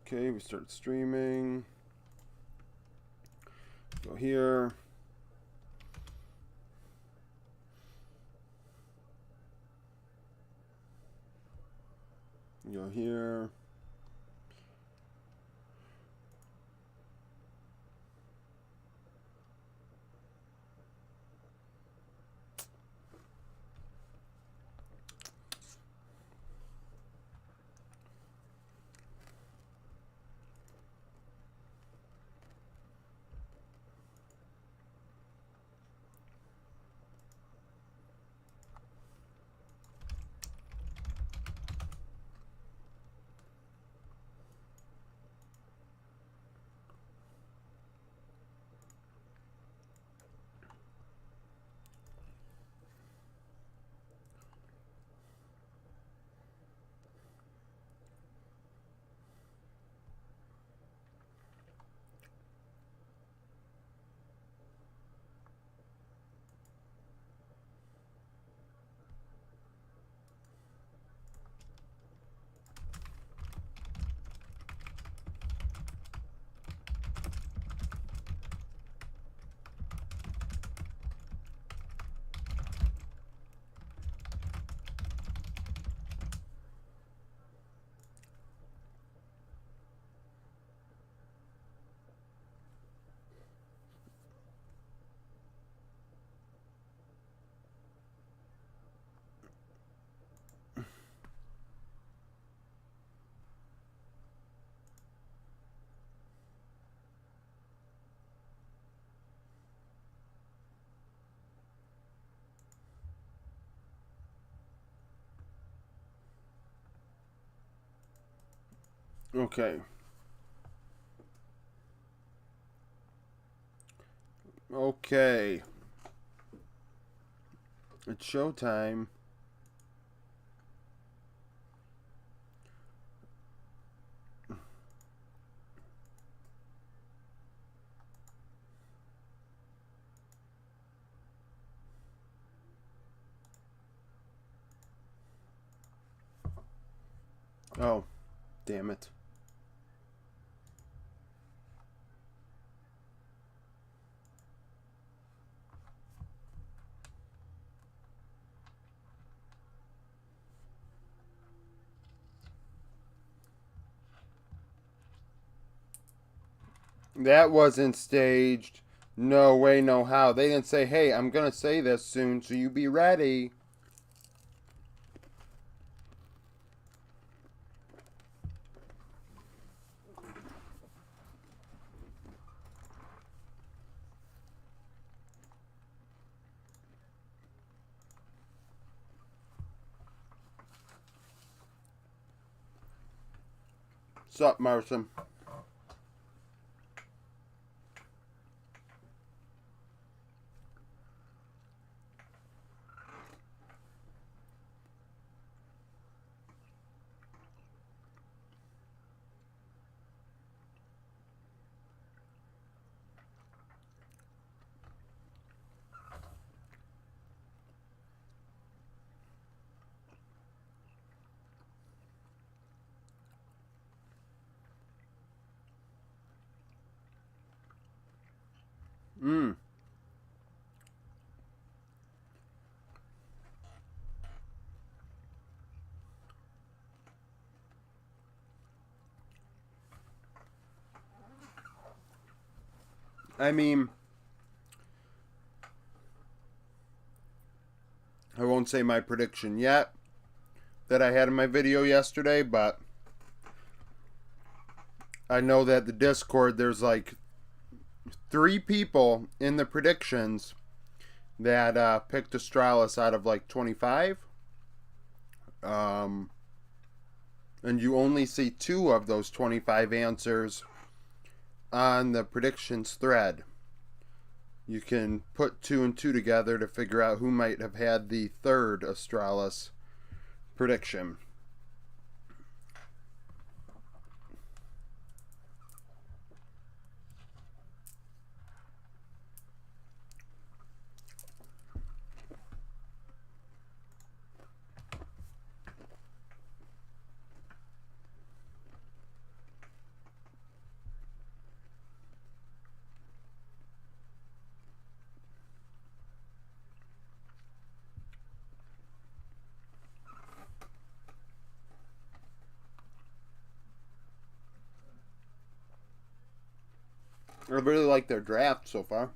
Okay, we start streaming. Go here. Go here. Okay. Okay. It's showtime. Oh, damn it. That wasn't staged. No way, no how. They didn't say, hey, I'm going to say this soon, so you be ready. Sup, Marson? I mean, I won't say my prediction yet that I had in my video yesterday, but I know that the Discord, there's like 3 people in the predictions that picked Astralis out of like 25. And you only see 2 of those 25 answers on the predictions thread. You can put 2 and 2 together to figure out who might have had the 3rd Astralis prediction. I really like their draft so far.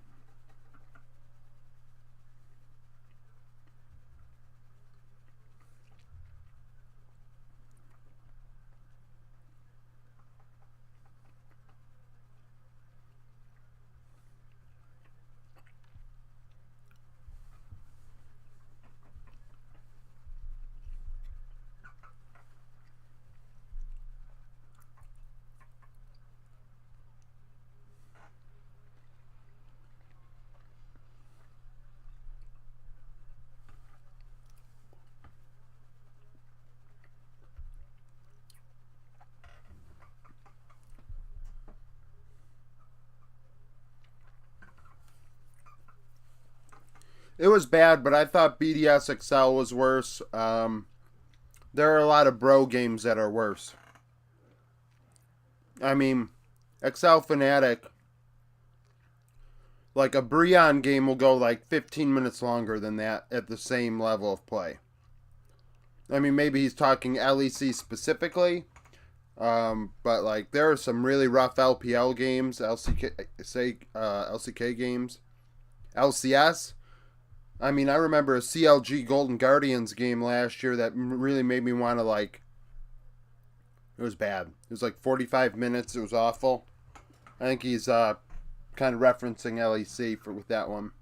It was bad, but I thought BDS Excel was worse. There are a lot of bro games that are worse. I mean, Excel Fanatic, like a Breon game will go like 15 minutes longer than that at the same level of play. I mean, maybe he's talking LEC specifically, but like there are some really rough LPL games, LCK games, LCS. I mean, I remember a CLG Golden Guardians game last year that really made me want to like. It was bad. It was like 45 minutes. It was awful. I think he's kind of referencing LEC with that one.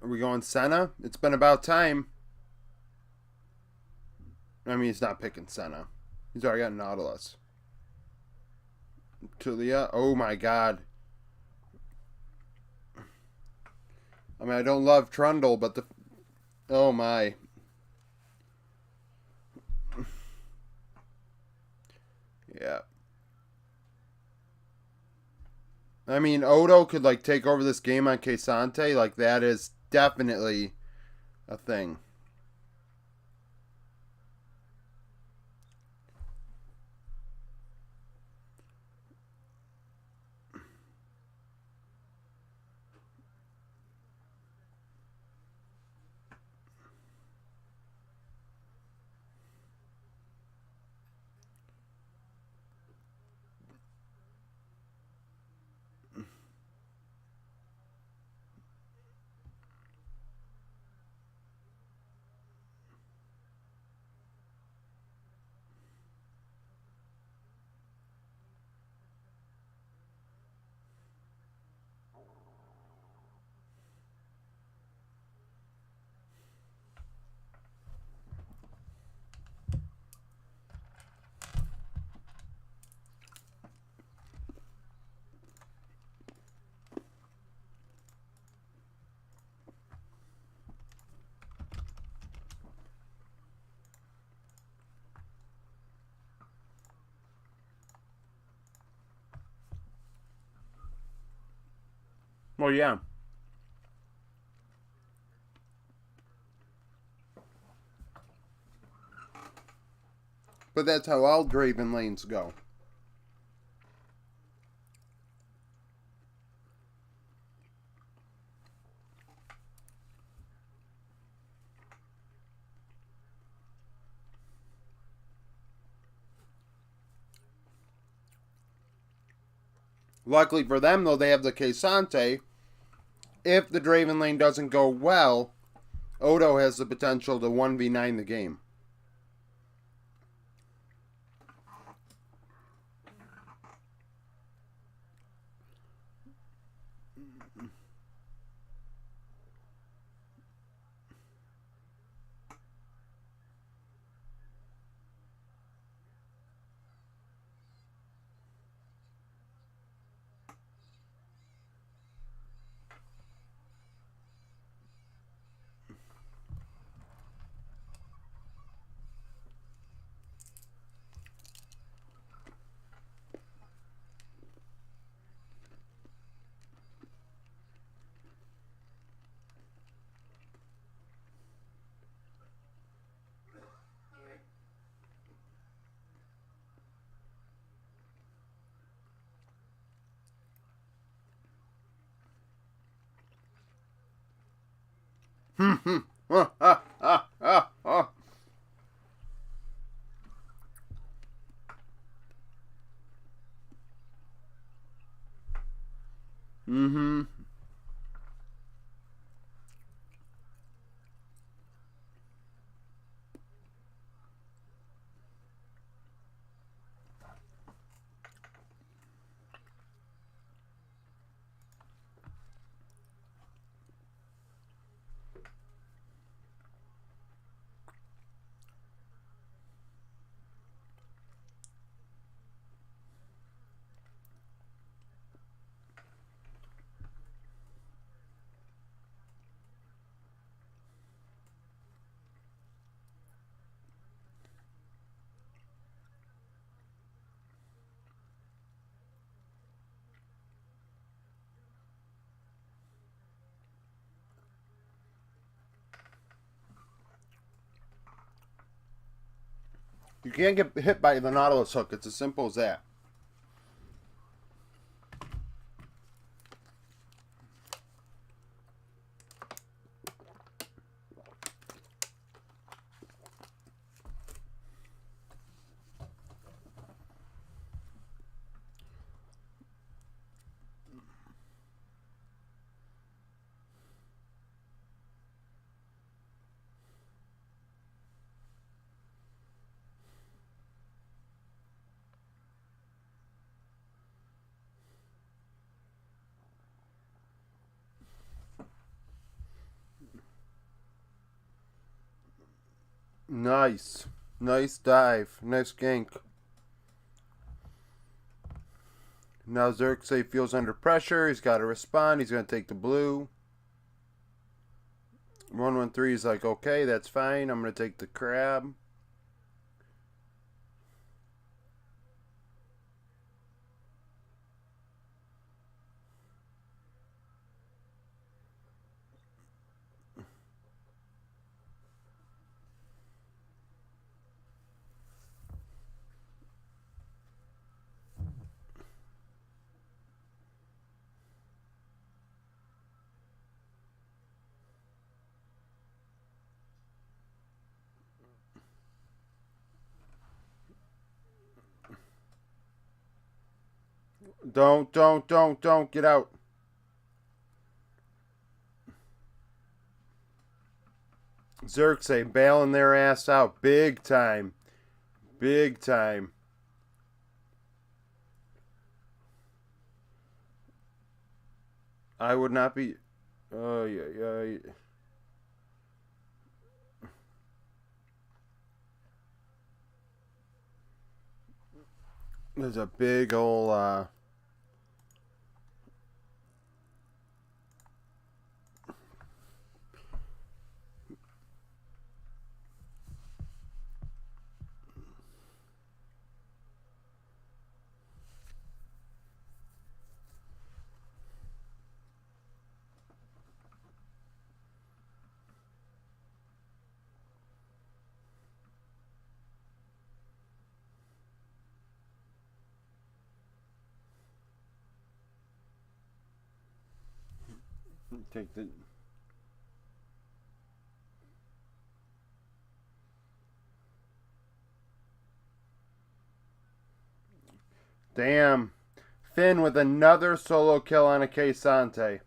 Are we going Senna? It's been about time. I mean, he's not picking Senna. He's already got Nautilus. Tulia. Oh my god. I mean, I don't love Trundle, but the. Oh my. Yeah. I mean, Odo could like take over this game on Kesante. Like that is definitely a thing. Well, yeah. But that's how all Draven lanes go. Luckily for them, though, they have the Kesante. If the Draven lane doesn't go well, Odo has the potential to 1v9 the game. You can't get hit by the Nautilus hook. It's as simple as that. Nice. Nice dive. Nice gank. Now Xerxes feels under pressure. He's got to respond. He's going to take the blue. 113 is like, okay, that's fine. I'm going to take the crab. Don't get out. Xerxes bailing their ass out big time. Big time. I would not be. Oh, yeah. There's a big old. Take the. Damn. Finn with another solo kill on a K-Sante.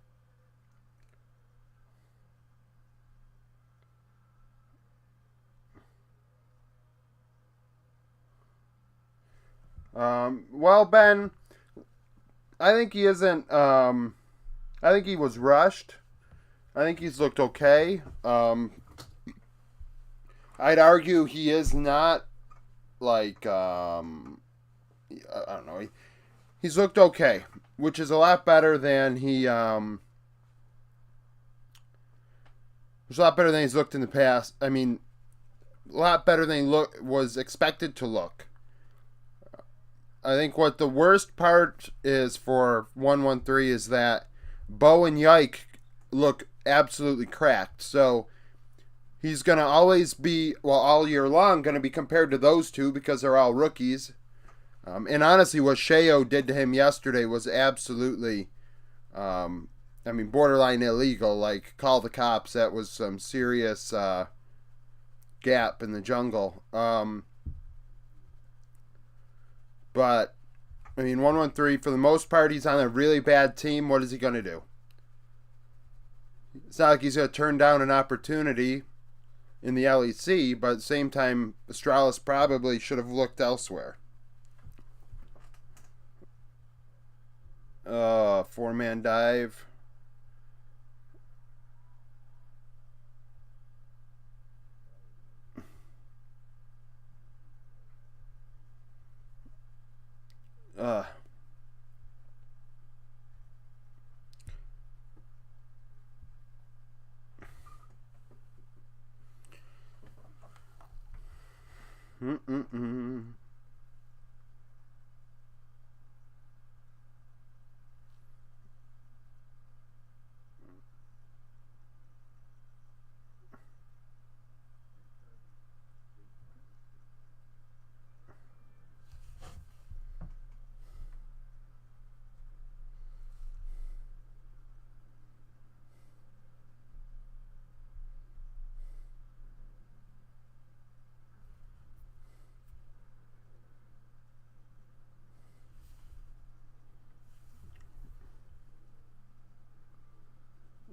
Well, Ben, I think he isn't. I think he was rushed. I think he's looked okay. I'd argue he is not like. I don't know. He's looked okay, which is a lot better than he. It's a lot better than he's looked in the past. I mean, a lot better than he was expected to look. I think what the worst part is for 113 is that Bo and Yike look absolutely cracked. So he's going to always be, well, all year long, going to be compared to those two because they're all rookies. And honestly, what Sheo did to him yesterday was absolutely, borderline illegal. Like, call the cops. That was some serious gap in the jungle. But, 113, for the most part, he's on a really bad team. What is he going to do? It's not like he's going to turn down an opportunity in the LEC, but at the same time, Astralis probably should have looked elsewhere. Four-man dive.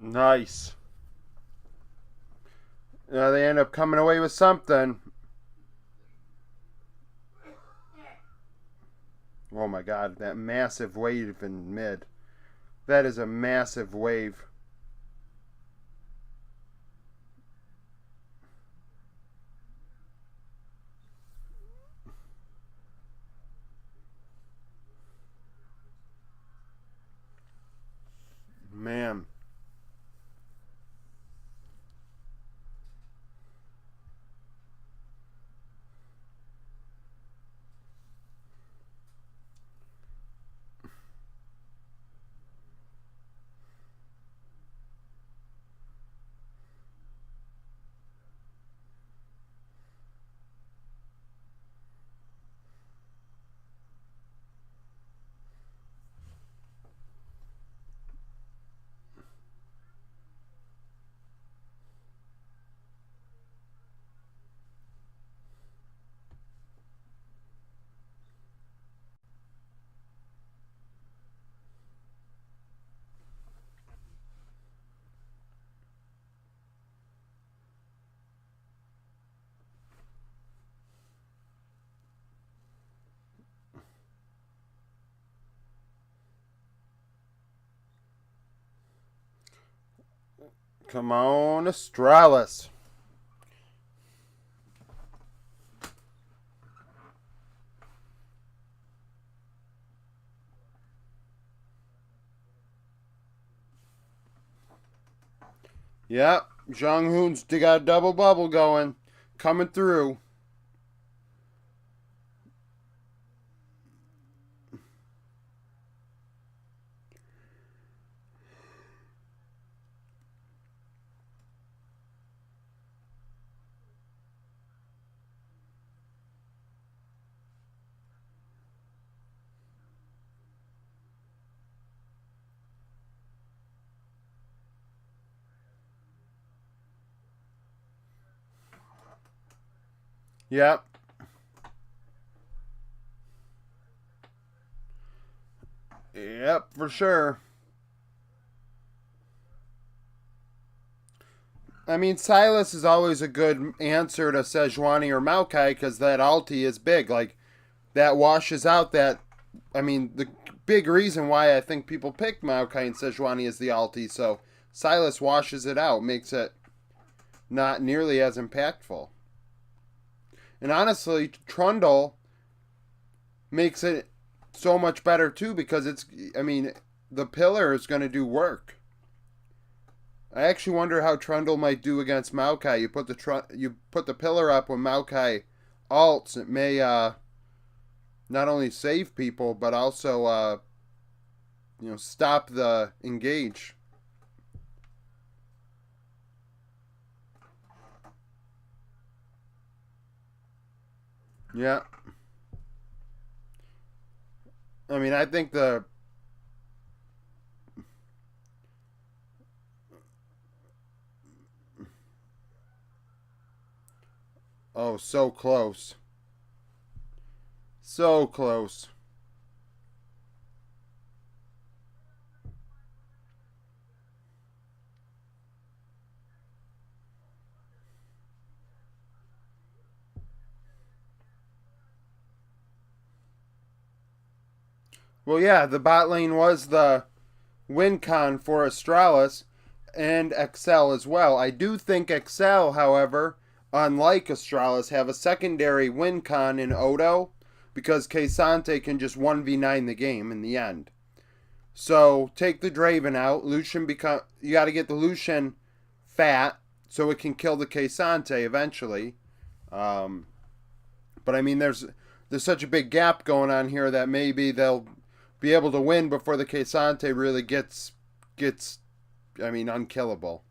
Nice. They end up coming away with something. Oh my god, that massive wave in mid. That is a massive wave. Man. Come on, Astralis. Yep, Zhang Hun's got a double bubble going. Coming through. Yep. Yep, for sure. I mean, Silas is always a good answer to Sejuani or Maokai because that ulti is big. Like, that washes out that. I mean, the big reason why I think people pick Maokai and Sejuani is the ulti. So, Silas washes it out, makes it not nearly as impactful. And honestly, Trundle makes it so much better too because it's. I mean, the pillar is going to do work. I actually wonder how Trundle might do against Maokai. You put the pillar up when Maokai ults. It may not only save people but also stop the engage. Yeah. I mean, I think the oh, so close. So close. Well, yeah, the bot lane was the win con for Astralis and Excel as well. I do think Excel, however, unlike Astralis, have a secondary win con in Odo because K'Sante can just 1v9 the game in the end. So take the Draven out. You got to get the Lucian fat so it can kill the K'Sante eventually. But I mean, there's such a big gap going on here that maybe they'll be able to win before the K'Sante really gets unkillable.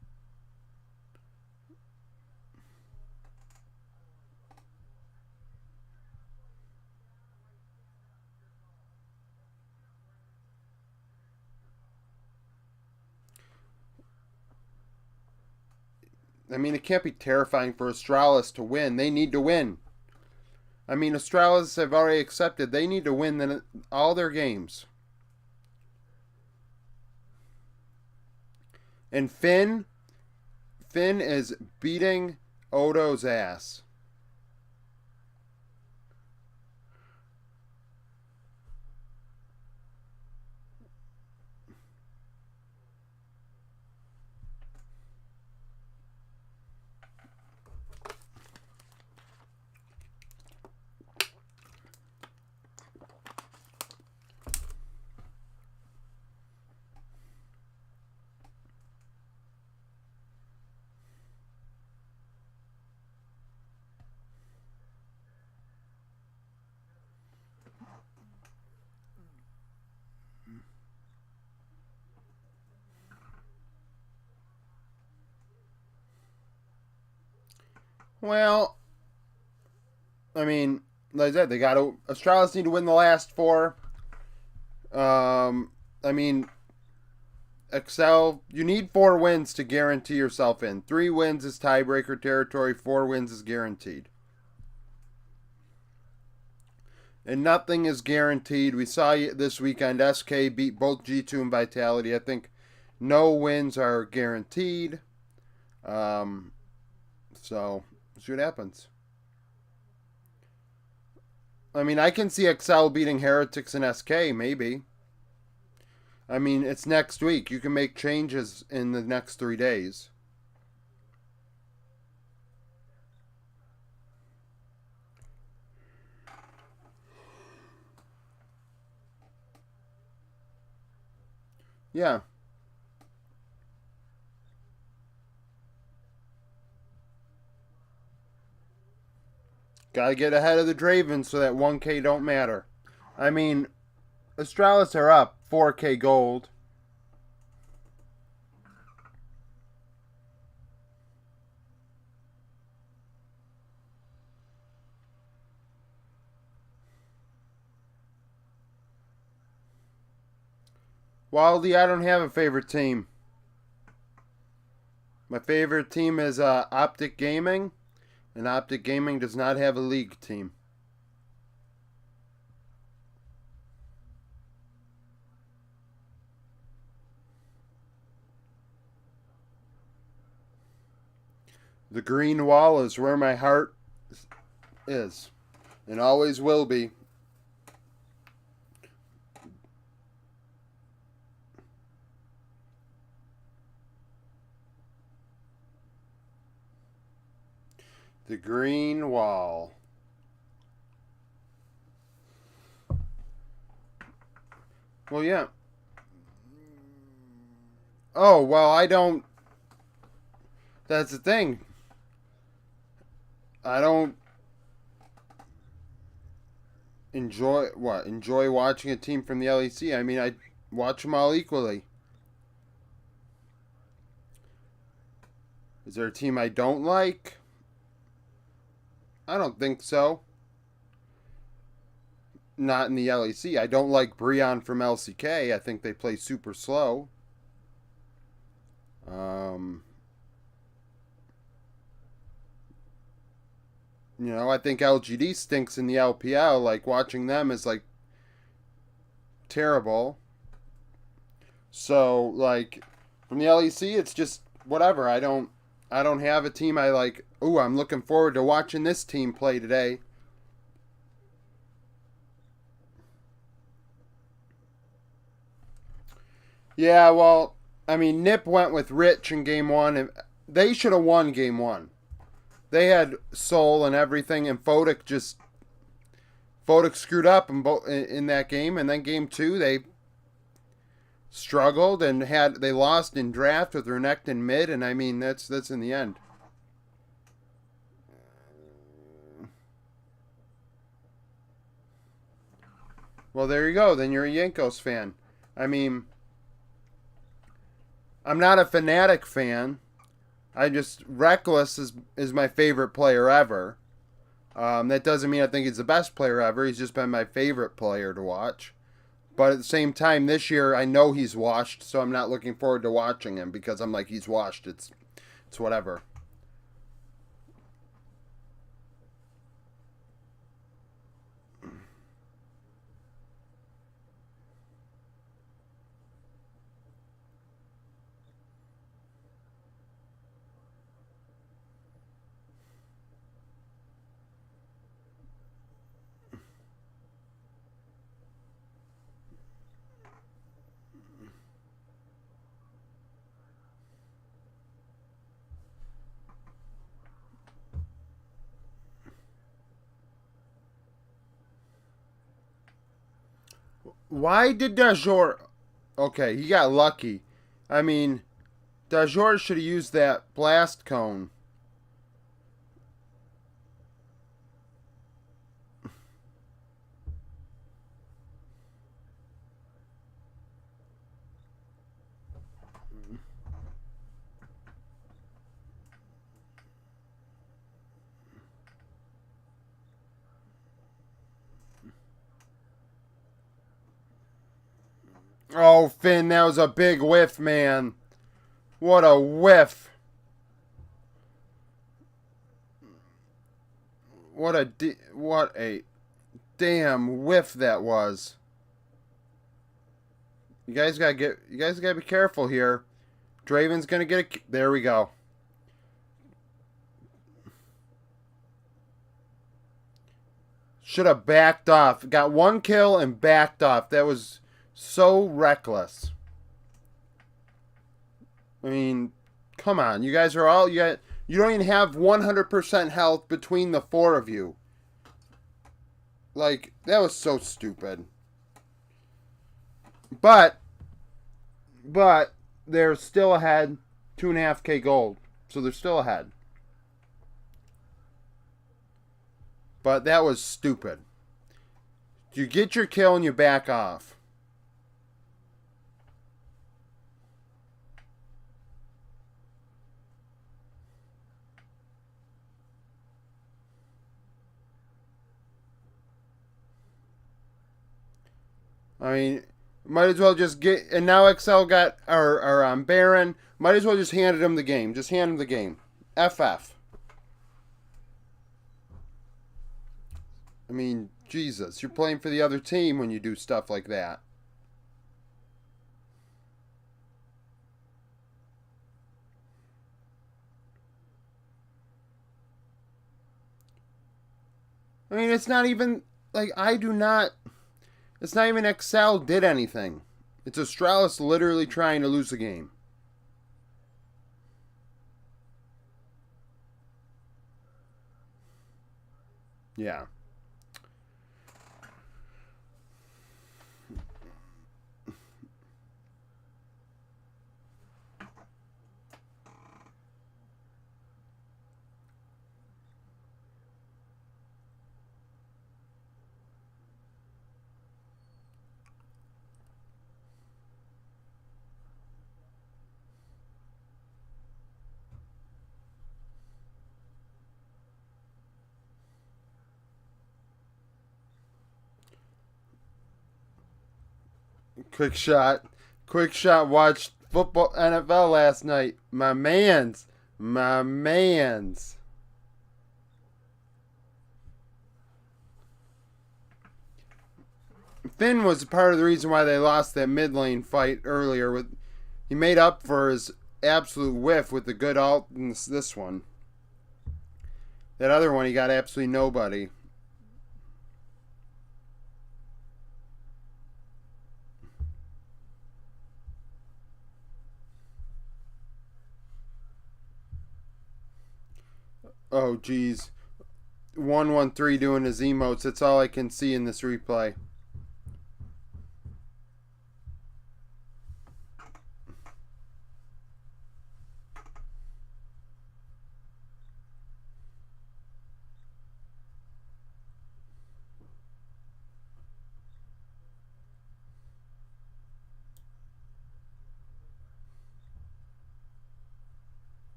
I mean, it can't be terrifying for Astralis to win. They need to win. I mean, Astralis have already accepted they need to win all their games. And Finn is beating Odo's ass. Well, I mean, like I said, Australis need to win the last four. I mean, Excel, you need 4 wins to guarantee yourself in. 3 wins is tiebreaker territory, 4 wins is guaranteed. And nothing is guaranteed. We saw this weekend SK beat both G2 and Vitality. I think no wins are guaranteed. So, see what happens. I mean, I can see Excel beating Heretics and SK, maybe. I mean, it's next week. You can make changes in the next 3 days. Yeah. Gotta get ahead of the Dravens so that 1K don't matter. I mean, Astralis are up 4K gold. Wildy, I don't have a favorite team. My favorite team is Optic Gaming, and Optic Gaming does not have a league team. The green wall is where my heart is, and always will be. The green wall. Well, yeah. Oh, well, I don't. That's the thing. I don't enjoy watching a team from the LEC. I mean, I watch them all equally. Is there a team I don't like? I don't think so. Not in the LEC. I don't like Breon from LCK. I think they play super slow. I think LGD stinks in the LPL. Like, watching them is, like, terrible. So, like, from the LEC, it's just whatever. I don't have a team I like. Ooh, I'm looking forward to watching this team play today. Yeah, well, I mean, Nip went with Rich in game 1, and they should have won game 1. They had soul and everything, and Photic screwed up in that game, and then game 2 they struggled and they lost in draft with Renekton mid, and I mean that's in the end. Well, there you go. Then you're a Yankos fan. I mean, I'm not a Fnatic fan. Reckless is my favorite player ever. That doesn't mean I think he's the best player ever. He's just been my favorite player to watch. But at the same time, this year I know he's washed, so I'm not looking forward to watching him because I'm like, he's washed. It's whatever. Why did Dajor... Okay, he got lucky. I mean, Dajor should have used that blast cone. Oh, Finn, that was a big whiff, man. What a whiff. What a damn whiff that was. You guys gotta be careful here. Draven's gonna get a... There we go. Should have backed off. Got one kill and backed off. That was so reckless. I mean, come on. You guys are all... You don't even have 100% health between the four of you. Like, that was so stupid. But they're still ahead. 2.5k gold. So they're still ahead. But that was stupid. You get your kill and you back off. I mean, might as well just get... And now XL got... Or Baron. Might as well just handed him the game. Just hand him the game. FF. I mean, Jesus. You're playing for the other team when you do stuff like that. I mean, it's not even... Like, I do not... It's not even XL did anything. It's Astralis literally trying to lose the game. Yeah. Quick shot. Quick shot watched football NFL last night. My mans. My mans. Finn was part of the reason why they lost that mid lane fight earlier. With he made up for his absolute whiff with the good ult in this one. That other one he got absolutely nobody. Oh geez. 113 doing his emotes. That's all I can see in this replay.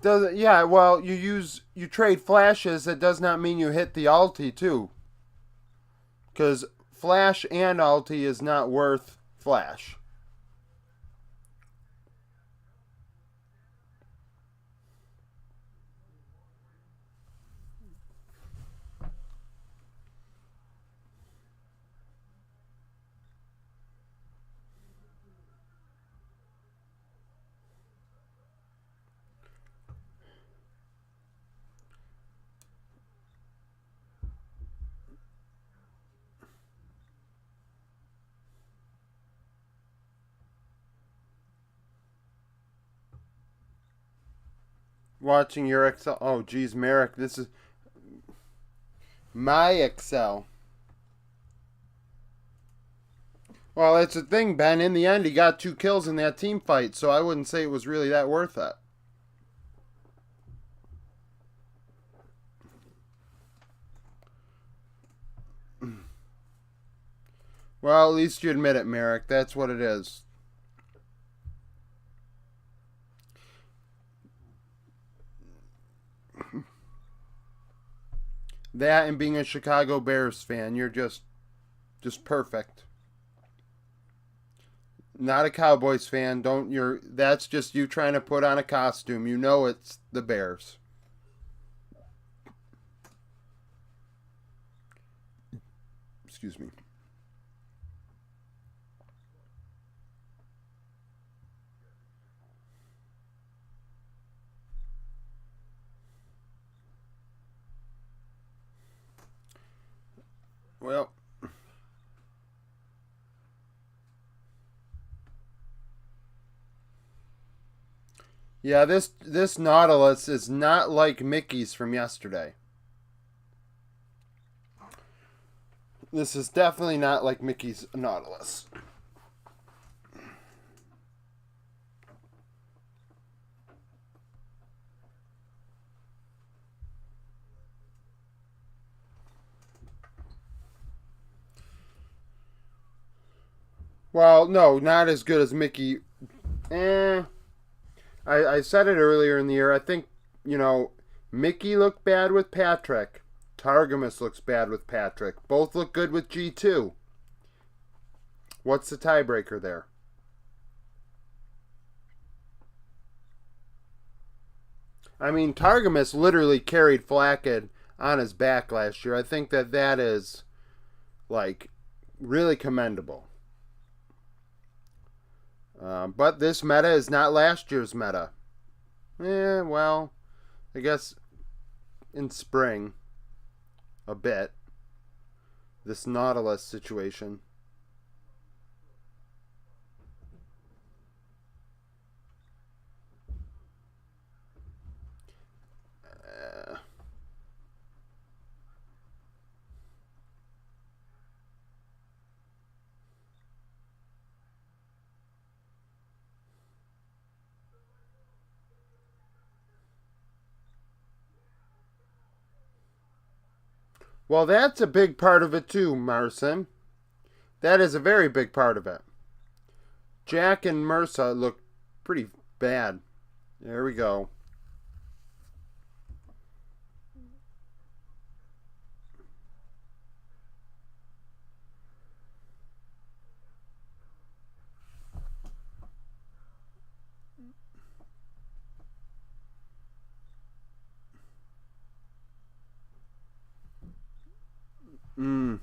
Yeah, well, you trade flashes. That does not mean you hit the ulti too, because flash and ulti is not worth flash. Watching your Excel. Oh, geez, Merrick, this is my Excel. Well, it's the thing, Ben. In the end, he got 2 kills in that team fight, so I wouldn't say it was really that worth it. Well, at least you admit it, Merrick. That's what it is. That and being a Chicago Bears fan, you're just perfect. Not a Cowboys fan. Don't you're That's just you trying to put on a costume. You know it's the Bears. Excuse me. Well, yeah, this Nautilus is not like Mickey's from yesterday. This is definitely not like Mickey's Nautilus. Well, no, not as good as Mickey. Eh. I said it earlier in the year. I think, Mickey looked bad with Patrick. Targamas looks bad with Patrick. Both look good with G2. What's the tiebreaker there? I mean, Targamas literally carried Flackett on his back last year. I think that is, like, really commendable. But this meta is not last year's meta. Well, I guess in spring, a bit. This Nautilus situation. Well, that's a big part of it too, Marcin. That is a very big part of it. Jack and Mersa look pretty bad. There we go. Mm.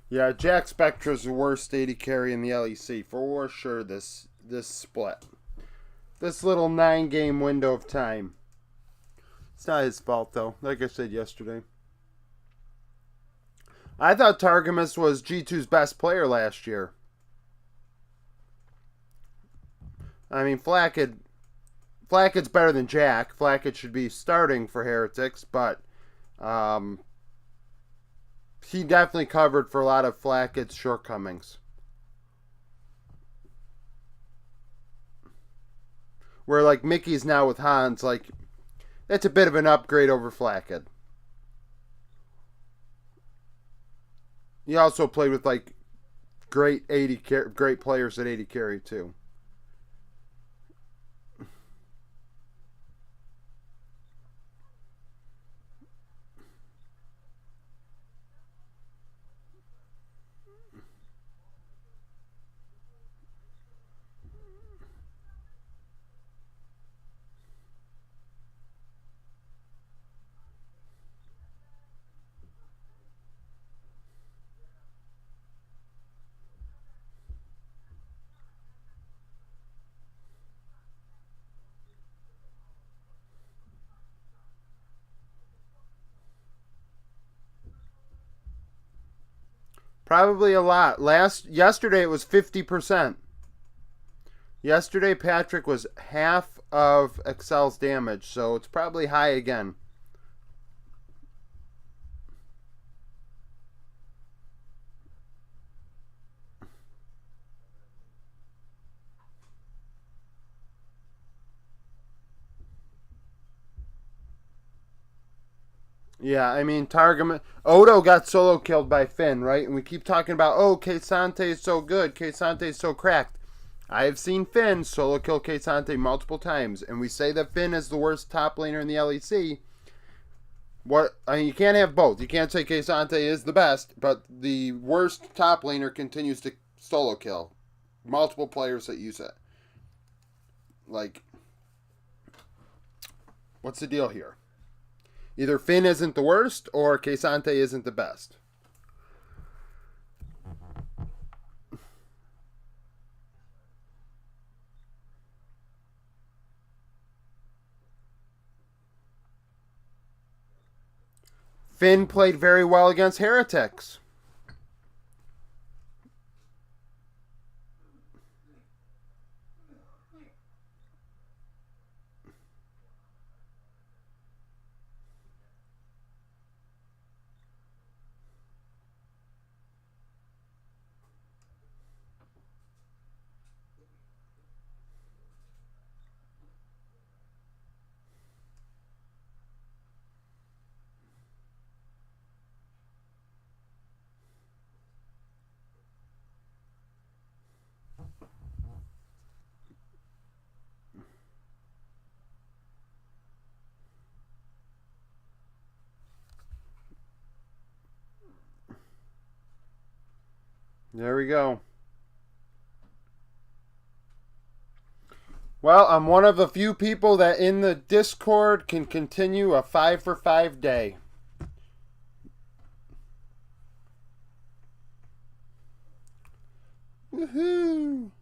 Yeah, Jack Spectra's the worst AD carry in the LEC for sure. This split, this little 9-game window of time. It's not his fault though. Like I said yesterday, I thought Targamas was G2's best player last year. I mean, Flackett's better than Jack. Flackett should be starting for Heretics, but um, he definitely covered for a lot of Flackett's shortcomings. Where like Mickey's now with Hans, like that's a bit of an upgrade over Flackett. He also played with like great players at 80 carry too. Probably a lot. Yesterday it was 50%. Yesterday Patrick was half of Excel's damage, so it's probably high again. Yeah, I mean, Odo got solo killed by Finn, right? And we keep talking about, oh, Keisante is so good, Keisante is so cracked. I have seen Finn solo kill Keisante multiple times, and we say that Finn is the worst top laner in the LEC. I mean, you can't have both. You can't say Keisante is the best, but the worst top laner continues to solo kill multiple players that use it. Like, what's the deal here? Either Finn isn't the worst or Keisante isn't the best. Finn played very well against Heretics. There we go. Well, I'm one of the few people that in the Discord can continue a 5 for 5 day. Woohoo!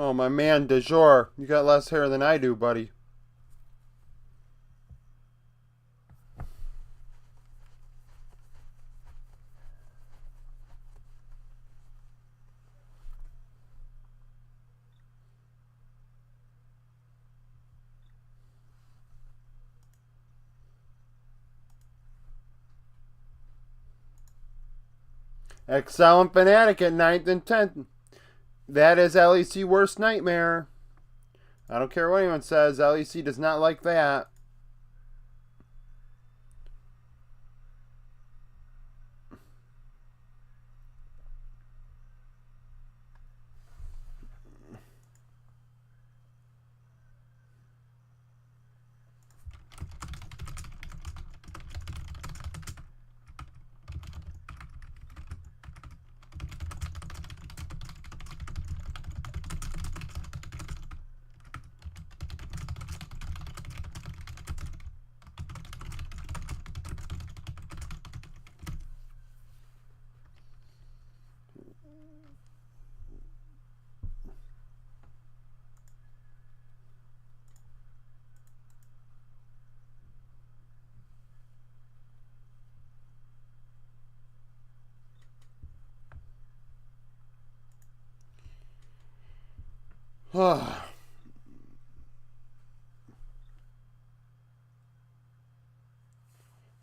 Oh, my man, de jour. You got less hair than I do, buddy. Excellent Fanatic at 9th and 10th. That is LEC worst nightmare. I don't care what anyone says. LEC does not like that.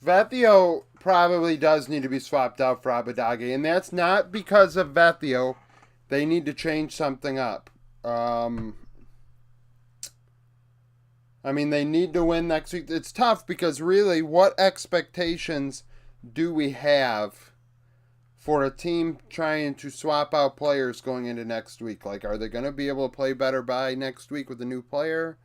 Vethio probably does need to be swapped out for Abadage, and that's not because of Vethio. They need to change something up. I mean, they need to win next week. It's tough because really, what expectations do we have for a team trying to swap out players going into next week. Like, are they going to be able to play better by next week with a new player?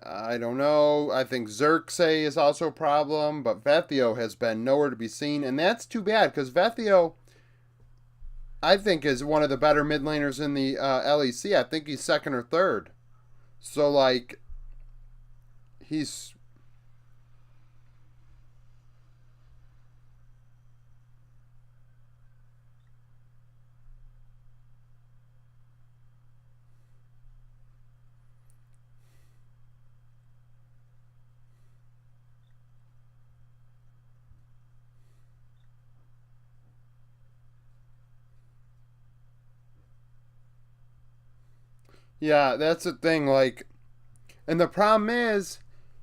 I don't know. I think Xerxes is also a problem, but Vethio has been nowhere to be seen, and that's too bad because Vethio, I think, is one of the better mid laners in the LEC. I think he's second or third. So, like, he's... Yeah, that's the thing, like... And the problem is,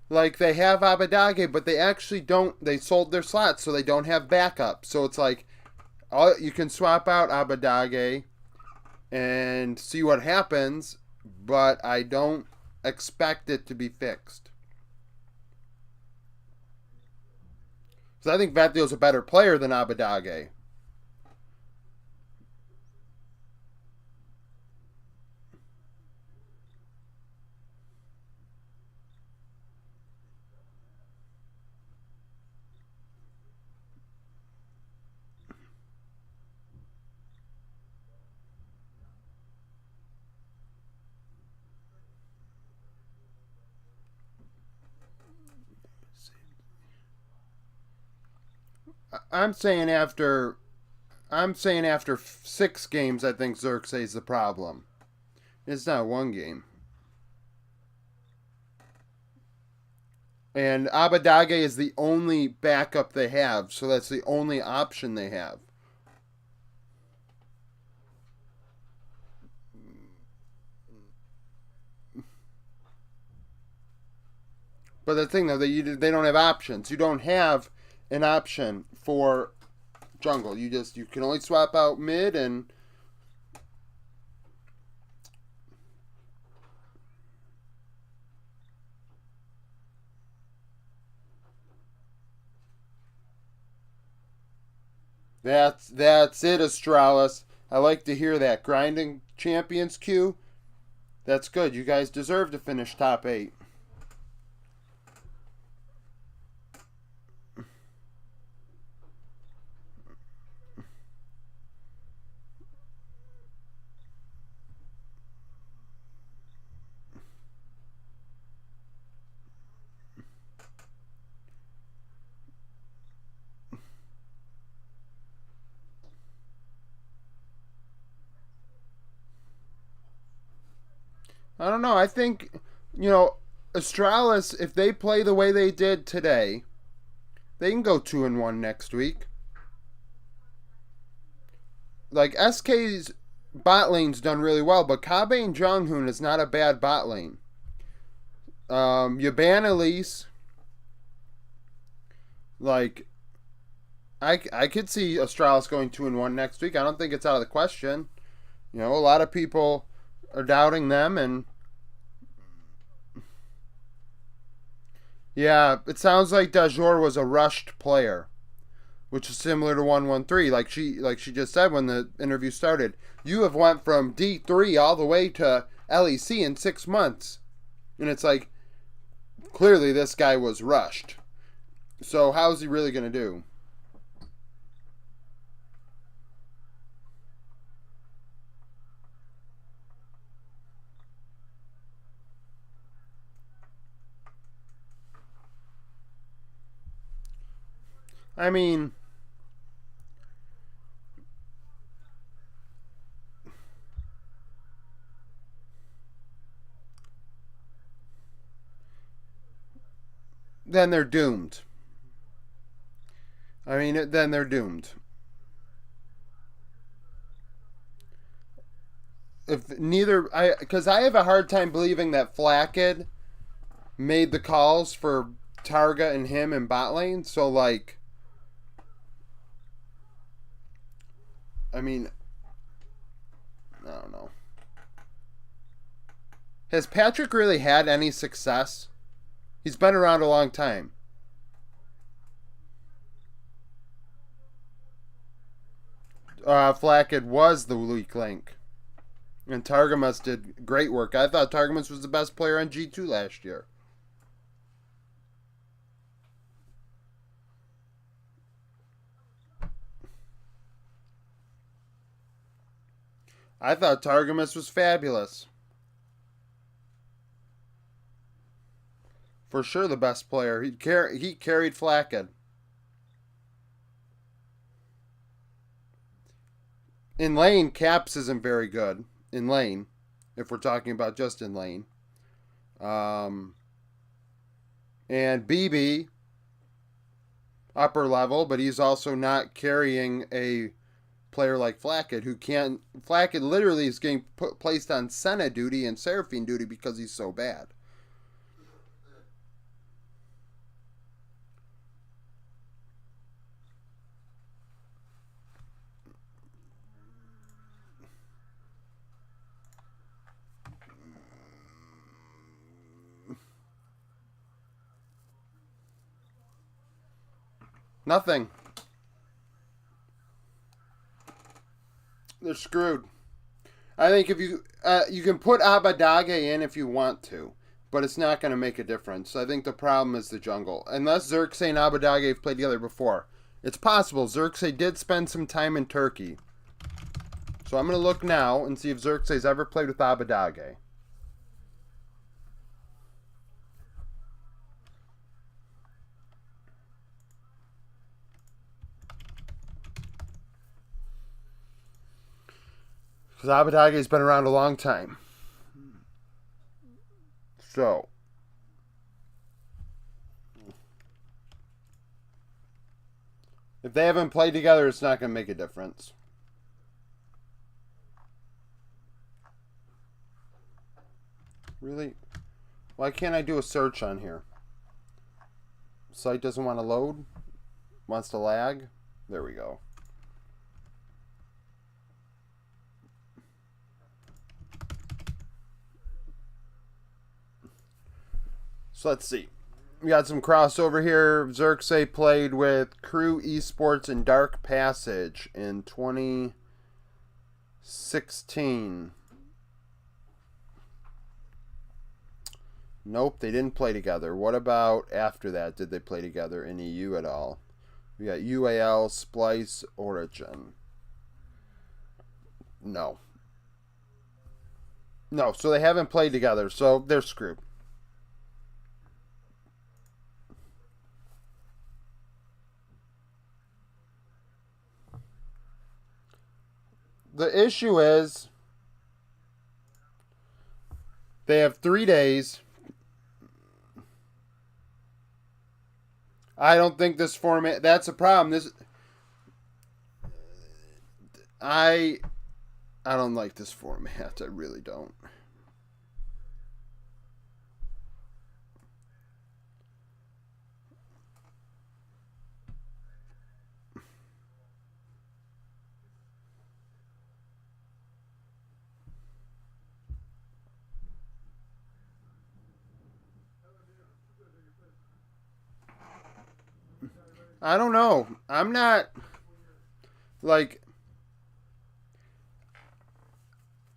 like, they have Abadage, but they actually don't... They sold their slots, so they don't have backup. So it's like, you can swap out Abadage and see what happens, but I don't expect it to be fixed. So I think Vethio's a better player than Abadage. I'm saying after after 6 games, I think Xerxes is the problem. It's not one game. And Abadage is the only backup they have, so that's the only option they have. But the thing though, they don't have options. You don't have an option for jungle. You can only swap out mid and that's it, Astralis. I like to hear that. Grinding champions queue. That's good. You guys deserve to finish top 8. I don't know. I think, Astralis, if they play the way they did today, they can go 2-1 next week. Like, SK's bot lane's done really well, but Kabe and Jonghoon is not a bad bot lane. You ban Elise. Like, I could see Astralis going 2-1 next week. I don't think it's out of the question. A lot of people are doubting them, and yeah, it sounds like Dajor was a rushed player, which is similar to 113. Like she just said when the interview started, you have went from D3 all the way to LEC in 6 months, and it's like clearly this guy was rushed. So how is he really going to do? I mean, then they're doomed. Then they're doomed. Because I have a hard time believing that Flacked made the calls for Targa and him in bot lane. So, like, I don't know. Has Patrick really had any success? He's been around a long time. Flackett was the weak link. And Targamas did great work. I thought Targamas was the best player on G2 last year. I thought Targamas was fabulous. For sure the best player. He carried Flackett. In lane, Caps isn't very good. In lane, if we're talking about just in lane. And BB, upper level, but he's also not carrying a player like Flackett, who can't. Flackett literally is getting placed on Senna duty and Seraphine duty because he's so bad. Nothing. They're screwed. I think if you can put Abadage in if you want to, but it's not going to make a difference. I think the problem is the jungle. Unless Xerxes and Abadage have played together before. It's possible. Xerxes did spend some time in Turkey. So I'm going to look now and see if Xerxes ever played with Abadage. Because Abadage's been around a long time. So. If they haven't played together, it's not going to make a difference. Really? Why can't I do a search on here? Site doesn't want to load? Wants to lag? There we go. So let's see. We got some crossover here. Xerxes played with Crew Esports and Dark Passage in 2016. Nope, they didn't play together. What about after that? Did they play together in EU at all? We got UAL, Splice, Origin. No. No, so they haven't played together, so they're screwed. The issue is they have 3 days. I don't think this format. That's a problem. I don't like this format. I really don't. I don't know. I'm not like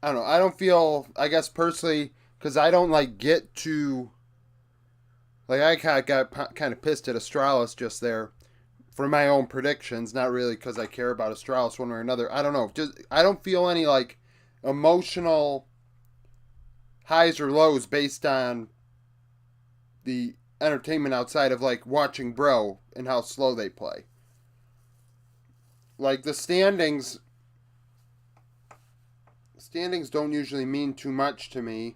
I don't know. I don't feel I guess personally because I don't like get to like I got kind of pissed at Astralis just there for my own predictions, not really because I care about Astralis one way or another. I don't know. Just I don't feel any like emotional highs or lows based on the entertainment outside of like watching Bro and how slow they play. Like the standings don't usually mean too much to me.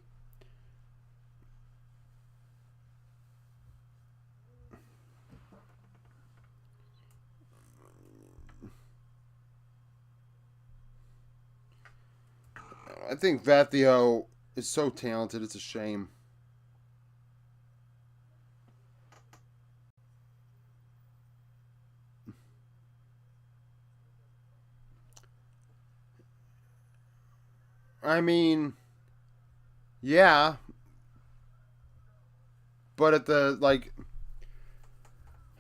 I think Vathio is so talented, it's a shame. I mean, yeah, but at the like,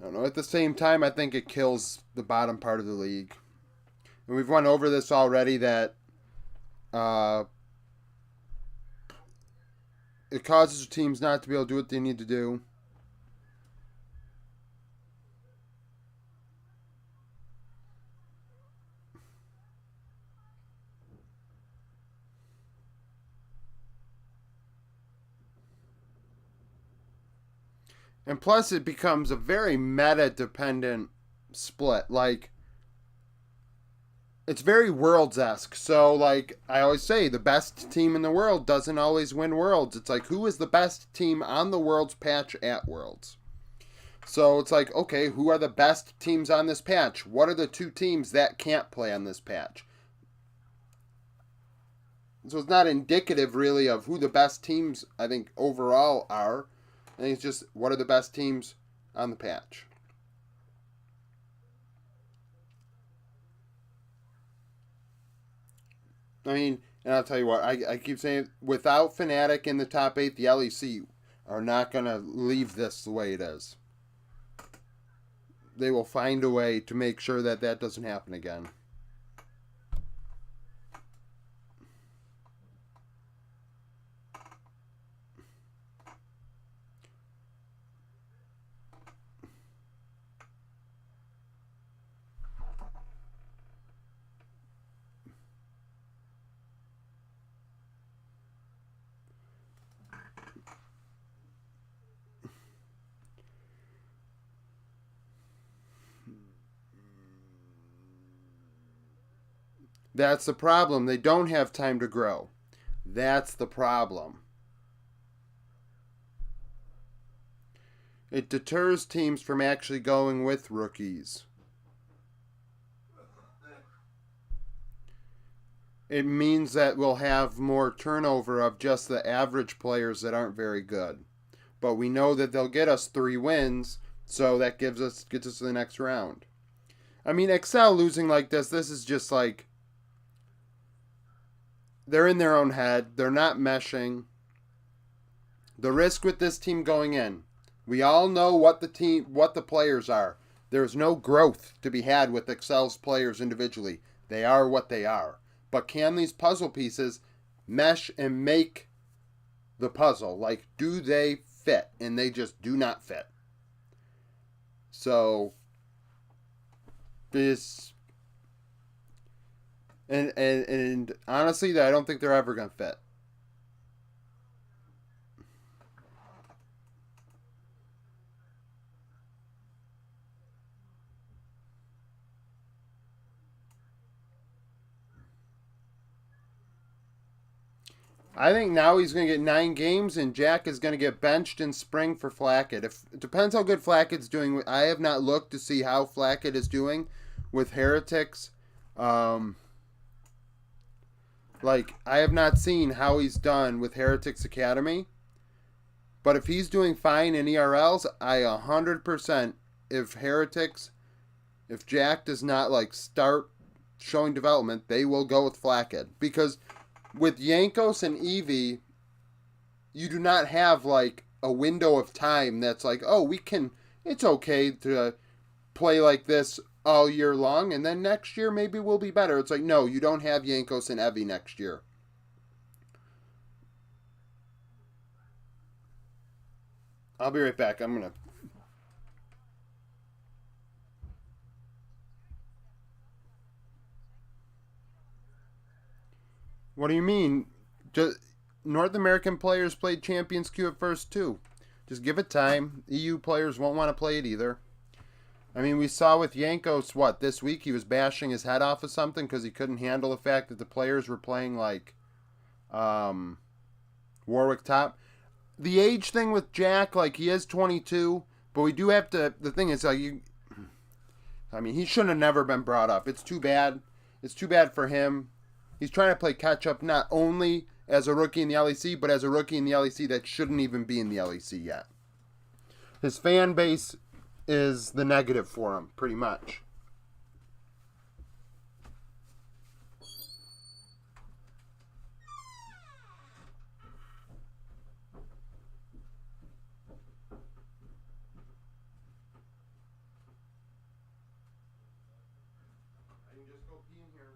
I don't know. At the same time, I think it kills the bottom part of the league. And we've went over this already that it causes teams not to be able to do what they need to do. And plus, it becomes a very meta-dependent split. Like, it's very Worlds-esque. So, like, I always say, the best team in the world doesn't always win Worlds. It's like, who is the best team on the Worlds patch at Worlds? So, it's like, okay, who are the best teams on this patch? What are the 2 teams that can't play on this patch? So, it's not indicative, really, of who the best teams, I think, overall are. I think it's just, what are the best teams on the patch? I mean, and I'll tell you what, I keep saying, without Fnatic in the top 8, the LEC are not going to leave this the way it is. They will find a way to make sure that that doesn't happen again. That's the problem. They don't have time to grow. That's the problem. It deters teams from actually going with rookies. It means that we'll have more turnover of just the average players that aren't very good. But we know that they'll get us 3 wins, so that gets us to the next round. I mean, Excel losing like this is just like, they're in their own head. They're not meshing. The risk with this team going in, we all know what the players are. There's no growth to be had with Excel's players individually. They are what they are. But can these puzzle pieces mesh and make the puzzle? Like, do they fit? And they just do not fit. So, this... And honestly, I don't think they're ever going to fit. I think now he's going to get 9 games, and Jack is going to get benched in spring for Flackett. It depends how good Flackett's doing. I have not looked to see how Flackett is doing with Heretics. Like, I have not seen how he's done with Heretics Academy. But if he's doing fine in ERLs, I 100%, if Jack does not, like, start showing development, they will go with Flackett. Because with Yankos and Eevee, you do not have, like, a window of time that's like, oh, it's okay to play like this all year long, and then next year maybe we'll be better. It's like, no, you don't have Yankos and Evie next year. I'll be right back. I'm going to... What do you mean? Just North American players played Champions Queue at first, too. Just give it time. EU players won't want to play it either. I mean, we saw with Yankos, this week he was bashing his head off of something because he couldn't handle the fact that the players were playing like Warwick top. The age thing with Jack, like, he is 22, but we do have to, the thing is, like, he shouldn't have never been brought up. It's too bad. It's too bad for him. He's trying to play catch up not only as a rookie in the LEC, but as a rookie in the LEC that shouldn't even be in the LEC yet. His fan base is the negative for him, pretty much. I can just go pee in here.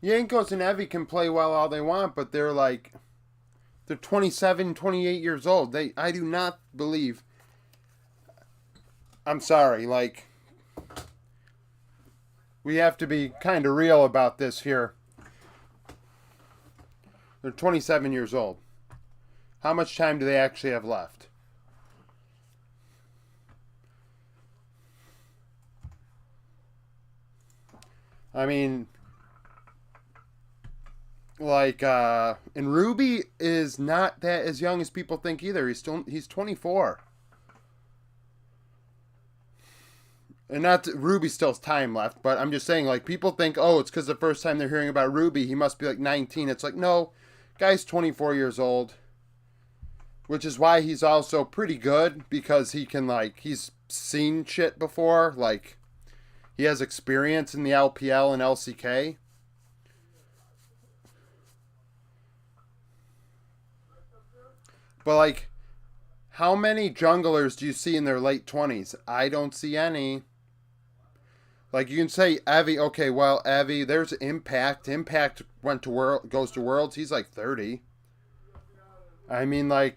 Yankos and Evie can play well all they want, but they're 27, 28 years old. I do not believe. I'm sorry, we have to be kind of real about this here. They're 27 years old. How much time do they actually have left? I mean, and Ruby is not that as young as people think either. He's 24. And not Ruby still has time left, but I'm just saying, people think, oh, it's because the first time they're hearing about Ruby, he must be 19. It's no, guy's 24 years old, which is why he's also pretty good, because he can, he's seen shit before. He has experience in the LPL and LCK. But, how many junglers do you see in their late 20s? I don't see any. You can say Evie, okay, well, Evie, there's Impact. Impact goes to Worlds. He's 30. I mean, but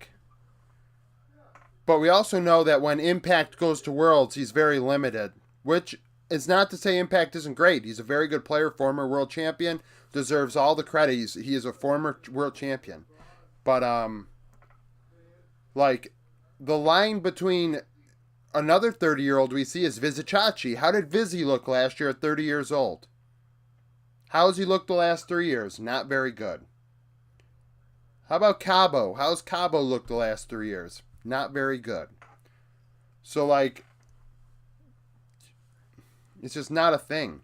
we also know that when Impact goes to Worlds, he's very limited, which is not to say Impact isn't great. He's a very good player, former world champion, deserves all the credit. He is a former world champion. But, the line between another 30-year-old we see is Vizicachi. How did Vizzy look last year at 30 years old? How has he looked the last 3 years? Not very good. How about Cabo? How's Cabo looked the last 3 years? Not very good. So, it's just not a thing.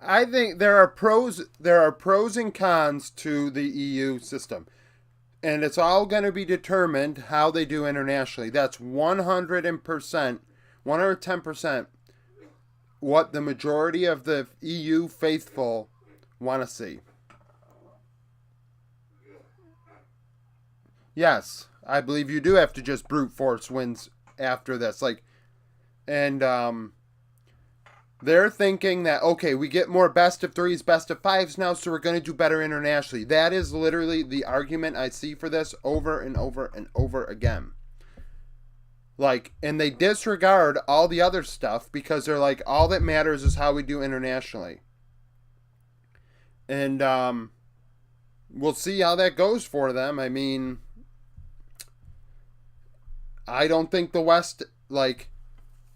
I think there are pros and cons to the EU system. And it's all going to be determined how they do internationally. That's 100%, 110% what the majority of the EU faithful want to see. Yes, I believe you do have to just brute force wins after this. And they're thinking that, okay, we get more best of threes, best of fives now, so we're going to do better internationally. That is literally the argument I see for this over and over and over again. And they disregard all the other stuff because they're all that matters is how we do internationally. And we'll see how that goes for them. I mean, I don't think the West,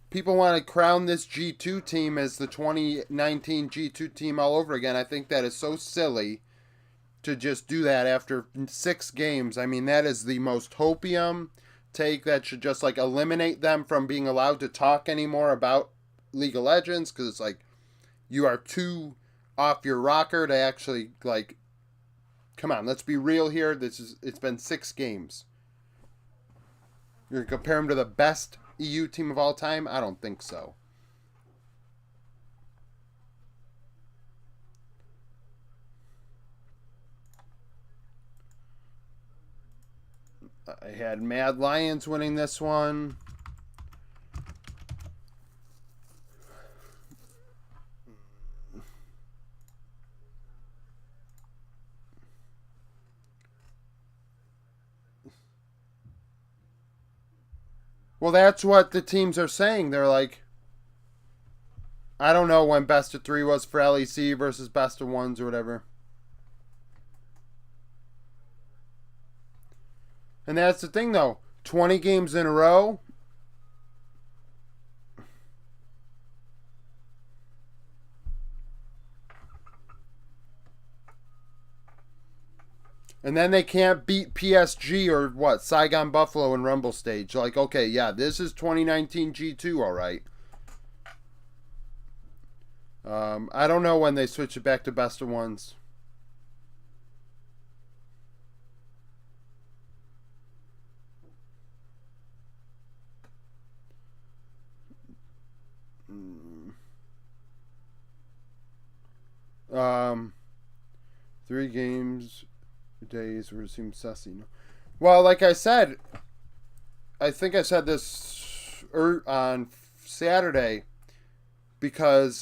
people want to crown this G2 team as the 2019 G2 team all over again. I think that is so silly to just do that after 6 games. I mean, that is the most hopium take that should just eliminate them from being allowed to talk anymore about League of Legends, because it's you are too off your rocker to actually come on, let's be real here. It's been 6 games. You're going to compare them to the best EU team of all time? I don't think so. I had Mad Lions winning this one. Well, that's what the teams are saying. They're I don't know when best of 3 was for LEC versus best of 1s or whatever. And that's the thing, though. 20 games in a row. And then they can't beat PSG or what? Saigon Buffalo in Rumble Stage. Like, okay, yeah, this is 2019 G2, all right. I don't know when they switch it back to best of 1s. Um, 3 games days were seem sussy. Well, like I said, I think I said this on Saturday because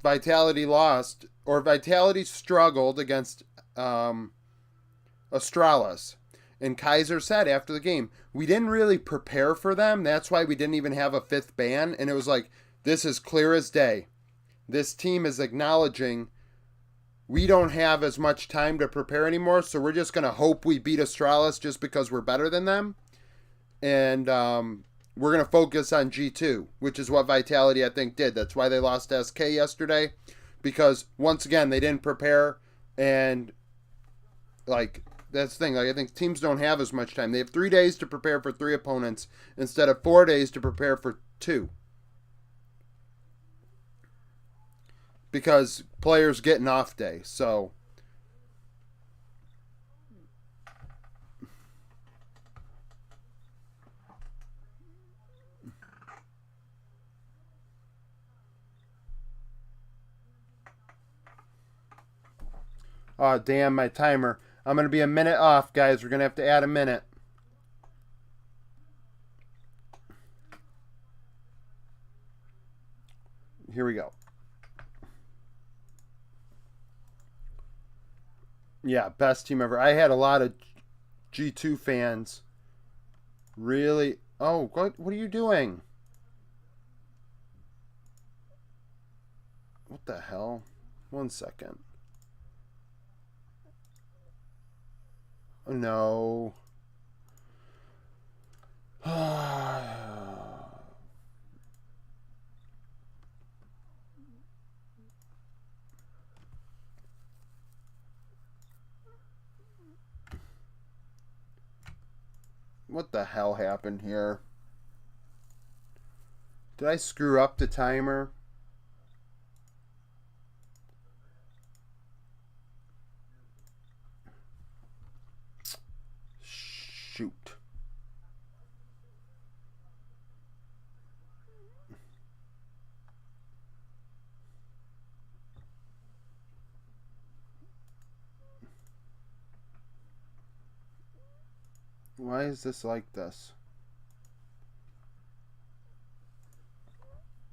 Vitality lost or Vitality struggled against Astralis. And Kaiser said after the game, we didn't really prepare for them. That's why we didn't even have a 5th ban. And it was like, this is clear as day. This team is acknowledging we don't have as much time to prepare anymore, so we're just going to hope we beat Astralis just because we're better than them. And we're going to focus on G2, which is what Vitality, I think, did. That's why they lost to SK yesterday, because, once again, they didn't prepare, and, like, that's the thing. Like, I think teams don't have as much time. They have 3 days to prepare for 3 opponents instead of 4 days to prepare for 2. Because players get an off day, so... Oh, damn, my timer. I'm going to be a minute off, guys. We're going to have to add a minute. Here we go. Yeah, best team ever. I had a lot of G2 fans. Really? Oh, what are you doing? What the hell? 1 second. Oh, no. What the hell happened here? Did I screw up the timer? Shoot. Why is this like this?